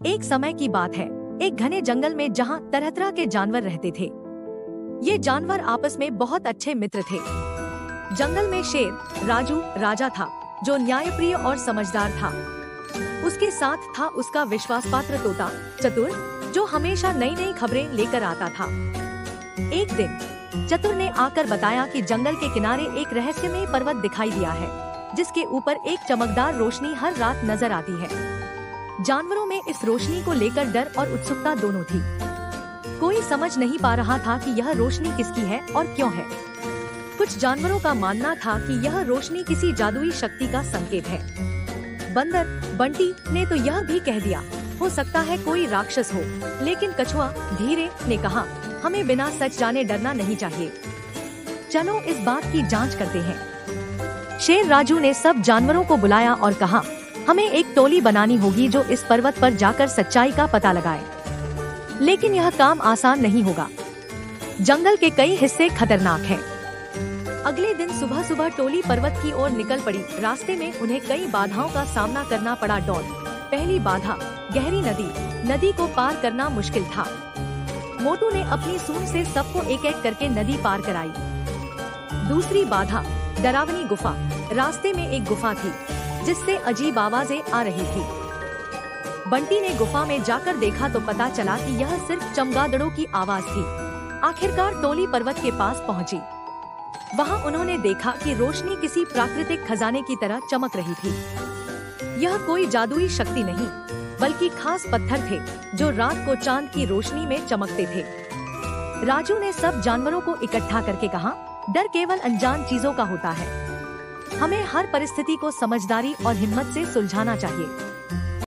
एक समय की बात है, एक घने जंगल में जहाँ तरह तरह के जानवर रहते थे। ये जानवर आपस में बहुत अच्छे मित्र थे। जंगल में शेर राजू राजा था, जो न्यायप्रिय और समझदार था। उसके साथ था उसका विश्वासपात्र तोता चतुर, जो हमेशा नई नई खबरें लेकर आता था। एक दिन चतुर ने आकर बताया कि जंगल के किनारे एक रहस्यमय पर्वत दिखाई दिया है, जिसके ऊपर एक चमकदार रोशनी हर रात नजर आती है। जानवरों में इस रोशनी को लेकर डर और उत्सुकता दोनों थी। कोई समझ नहीं पा रहा था कि यह रोशनी किसकी है और क्यों है। कुछ जानवरों का मानना था कि यह रोशनी किसी जादुई शक्ति का संकेत है। बंदर बंटी ने तो यह भी कह दिया, हो सकता है कोई राक्षस हो। लेकिन कछुआ धीरे ने कहा, हमें बिना सच जाने डरना नहीं चाहिए। चलो इस बात की जांच करते हैं। शेर राजू ने सब जानवरों को बुलाया और कहा, हमें एक टोली बनानी होगी जो इस पर्वत पर जाकर सच्चाई का पता लगाए। लेकिन यह काम आसान नहीं होगा। जंगल के कई हिस्से खतरनाक हैं। अगले दिन सुबह सुबह टोली पर्वत की ओर निकल पड़ी। रास्ते में उन्हें कई बाधाओं का सामना करना पड़ा। पहली बाधा गहरी नदी। नदी को पार करना मुश्किल था। मोटू ने अपनी सूंड से सबको एक एक करके नदी पार कराई। दूसरी बाधा डरावनी गुफा। रास्ते में एक गुफा थी जिससे अजीब आवाजें आ रही थी। बंटी ने गुफा में जाकर देखा तो पता चला कि यह सिर्फ चमगादड़ों की आवाज थी। आखिरकार टोली पर्वत के पास पहुंची। वहां उन्होंने देखा कि रोशनी किसी प्राकृतिक खजाने की तरह चमक रही थी। यह कोई जादुई शक्ति नहीं, बल्कि खास पत्थर थे जो रात को चांद की रोशनी में चमकते थे। राजू ने सब जानवरों को इकट्ठा करके कहा, डर केवल अनजान चीजों का होता है। हमें हर परिस्थिति को समझदारी और हिम्मत से सुलझाना चाहिए।